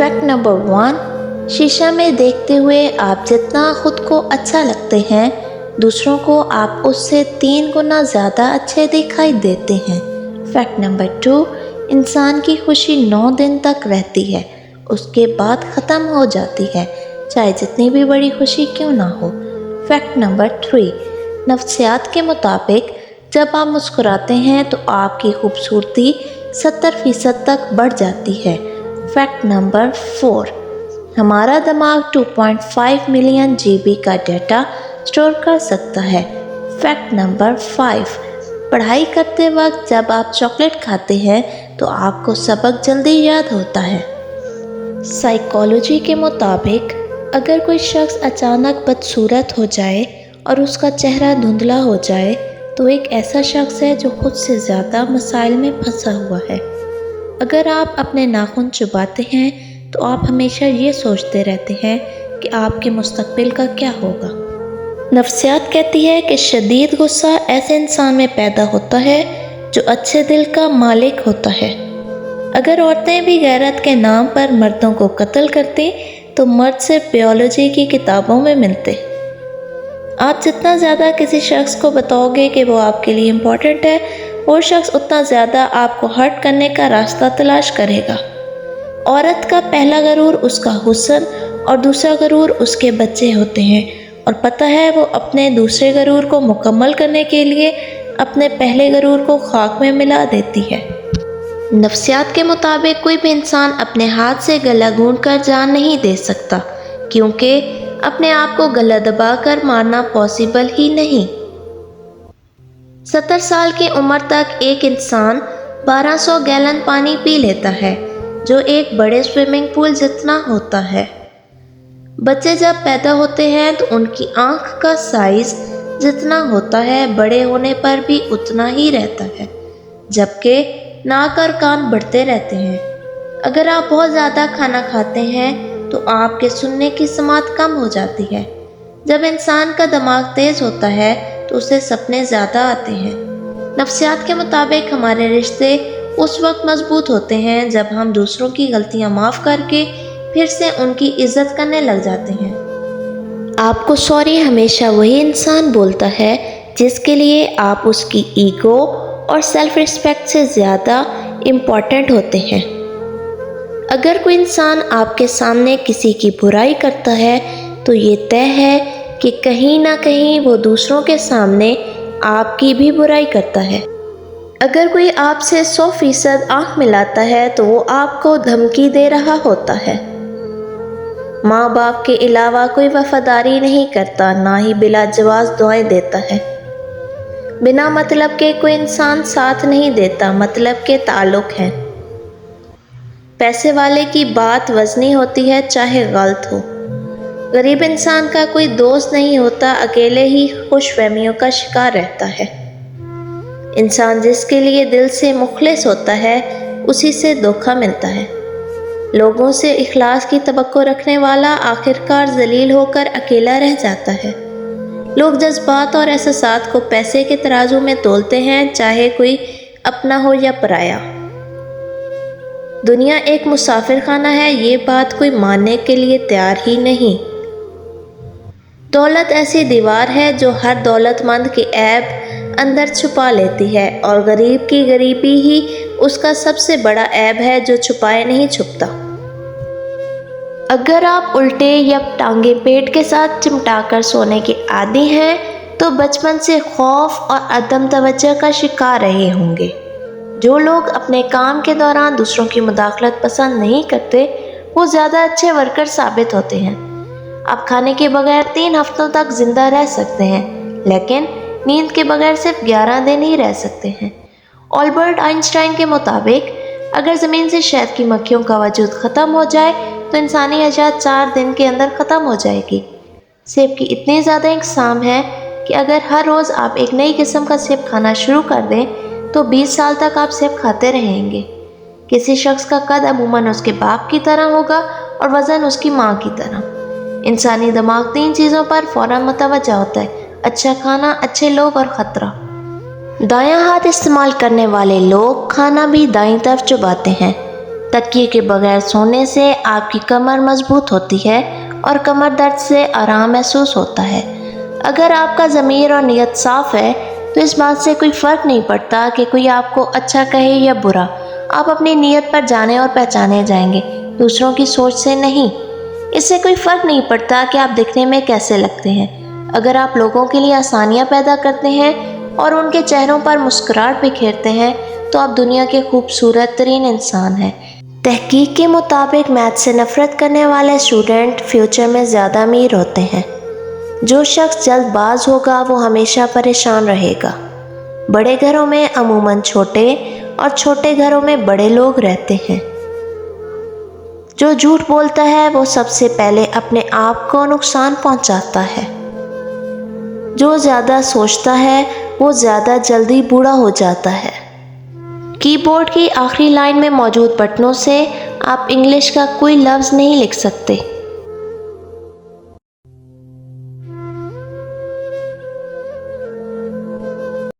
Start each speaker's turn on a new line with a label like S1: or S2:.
S1: Fact number 1, शीशा में देखते हुए आप जितना खुद को अच्छा लगते हैं, दूसरों को आप उससे 3 गुना ज़्यादा अच्छे दिखाई देते हैं। फैक्ट नंबर 2, इंसान की खुशी 9 दिन तक रहती है, उसके बाद ख़त्म हो जाती है, चाहे जितनी भी बड़ी खुशी क्यों ना हो। फैक्ट नंबर 3, नफ्सियात के मुताबिक जब आप मुस्कुराते हैं तो आपकी खूबसूरती 70% तक बढ़ जाती है। फैक्ट नंबर 4, हमारा दिमाग 2.5 मिलियन GB का डाटा स्टोर कर सकता है। फैक्ट नंबर 5, पढ़ाई करते वक्त जब आप चॉकलेट खाते हैं तो आपको सबक जल्दी याद होता है। साइकोलॉजी के मुताबिक अगर कोई शख्स अचानक बदसूरत हो जाए और उसका चेहरा धुंधला हो जाए तो एक ऐसा शख्स है जो खुद से ज़्यादा मसाइल में फंसा हुआ है। अगर आप अपने नाखून चबाते हैं तो आप हमेशा ये सोचते रहते हैं कि आपके मुस्तकबिल का क्या होगा। नफ्सियात कहती है कि शदीद गुस्सा ऐसे इंसान में पैदा होता है जो अच्छे दिल का मालिक होता है। अगर औरतें भी गैरत के नाम पर मर्दों को कत्ल करती तो मर्द सिर्फ बायोलॉजी की किताबों में मिलते। आप जितना ज़्यादा किसी शख्स को बताओगे कि वो आपके लिए इम्पोर्टेंट है, वो शख्स उतना ज़्यादा आपको हर्ट करने का रास्ता तलाश करेगा। औरत का पहला गरूर उसका हुस्न और दूसरा गरूर उसके बच्चे होते हैं, और पता है वो अपने दूसरे गरूर को मुकम्मल करने के लिए अपने पहले गरूर को खाक में मिला देती है। नफ्सियात के मुताबिक कोई भी इंसान अपने हाथ से गला घूंट कर जान नहीं दे सकता, क्योंकि अपने आप को गला दबा कर मारना पॉसिबल ही नहीं। 70 साल की उम्र तक एक इंसान 1200 गैलन पानी पी लेता है, जो एक बड़े स्विमिंग पूल जितना होता है। बच्चे जब पैदा होते हैं तो उनकी आँख का साइज जितना होता है बड़े होने पर भी उतना ही रहता है, जबकि नाक और कान बढ़ते रहते हैं। अगर आप बहुत ज़्यादा खाना खाते हैं तो आपके सुनने की समात कम हो जाती है। जब इंसान का दिमाग तेज़ होता है तो उसे सपने ज़्यादा आते हैं। नफ्सियात के मुताबिक हमारे रिश्ते उस वक्त मजबूत होते हैं जब हम दूसरों की गलतियां माफ़ करके फिर से उनकी इज्जत करने लग जाते हैं। आपको सॉरी हमेशा वही इंसान बोलता है जिसके लिए आप उसकी ईगो और सेल्फ रिस्पेक्ट से ज़्यादा इम्पॉर्टेंट होते हैं। अगर कोई इंसान आपके सामने किसी की बुराई करता है तो ये तय है कि कहीं ना कहीं वो दूसरों के सामने आपकी भी बुराई करता है। अगर कोई आपसे 100% आँख मिलाता है तो वो आपको धमकी दे रहा होता है। माँ बाप के अलावा कोई वफादारी नहीं करता, ना ही बिला जवाब दुआएं देता है। बिना मतलब के कोई इंसान साथ नहीं देता, मतलब के ताल्लुक़ हैं। पैसे वाले की बात वज़नी होती है, चाहे गलत हो। गरीब इंसान का कोई दोस्त नहीं होता, अकेले ही खुशफहमियों का शिकार रहता है। इंसान जिसके लिए दिल से मुखलिस होता है उसी से धोखा मिलता है। लोगों से इखलास की तवक्को रखने वाला आखिरकार जलील होकर अकेला रह जाता है। लोग जज्बात और एहसासात को पैसे के तराजू में तोलते हैं, चाहे कोई अपना हो या पराया। दुनिया एक मुसाफिर खाना है, ये बात कोई मानने के लिए तैयार ही नहीं। दौलत ऐसी दीवार है जो हर दौलतमंद के ऐब अंदर छुपा लेती है, और गरीब की गरीबी ही उसका सबसे बड़ा ऐब है जो छुपाए नहीं छुपता। अगर आप उल्टे या टांगे पेट के साथ चिमटाकर सोने के आदी हैं तो बचपन से खौफ और अदम तवज्जो का शिकार रहे होंगे। जो लोग अपने काम के दौरान दूसरों की मुदाखलत पसंद नहीं करते वो ज़्यादा अच्छे वर्कर साबित होते हैं। आप खाने के बगैर 3 हफ्तों तक जिंदा रह सकते हैं, लेकिन नींद के बगैर सिर्फ 11 दिन ही रह सकते हैं। अल्बर्ट आइंस्टाइन के मुताबिक अगर ज़मीन से शहद की मक्खियों का वजूद ख़त्म हो जाए तो इंसानी हयात 4 दिन के अंदर ख़त्म हो जाएगी। सेब की इतनी ज़्यादा इकसाम है कि अगर हर रोज़ आप एक नई किस्म का सेब खाना शुरू कर दें तो 20 साल तक आप सेब खाते रहेंगे। किसी शख्स का कद अमूमन उसके बाप की तरह होगा और वज़न उसकी माँ की तरह। इंसानी दिमाग 3 चीज़ों पर फ़ौरन मुतवज्जा होता है: अच्छा खाना, अच्छे लोग और ख़तरा। दायां हाथ इस्तेमाल करने वाले लोग खाना भी दाईं तरफ चबाते हैं। तकिए के बगैर सोने से आपकी कमर मजबूत होती है और कमर दर्द से आराम महसूस होता है। अगर आपका ज़मीर और नीयत साफ़ है तो इस बात से कोई फ़र्क नहीं पड़ता कि कोई आपको अच्छा कहे या बुरा। आप अपनी नीयत पर जाने और पहचाने जाएंगे, दूसरों की सोच से नहीं। इससे कोई फ़र्क नहीं पड़ता कि आप दिखने में कैसे लगते हैं। अगर आप लोगों के लिए आसानियाँ पैदा करते हैं और उनके चेहरों पर मुस्कुराहट बिखेरते हैं तो आप दुनिया के खूबसूरत तरीन इंसान हैं। तहकीक के मुताबिक मैथ से नफ़रत करने वाले स्टूडेंट फ्यूचर में ज़्यादा अमीर होते हैं। जो शख्स जल्दबाज होगा वो हमेशा परेशान रहेगा। बड़े घरों में अमूमन छोटे और छोटे घरों में बड़े लोग रहते हैं। जो झूठ बोलता है वो सबसे पहले अपने आप को नुकसान पहुंचाता है। जो ज़्यादा सोचता है वो ज़्यादा जल्दी बूढ़ा हो जाता है। कीबोर्ड की आखिरी लाइन में मौजूद बटनों से आप इंग्लिश का कोई लफ्ज़ नहीं लिख सकते।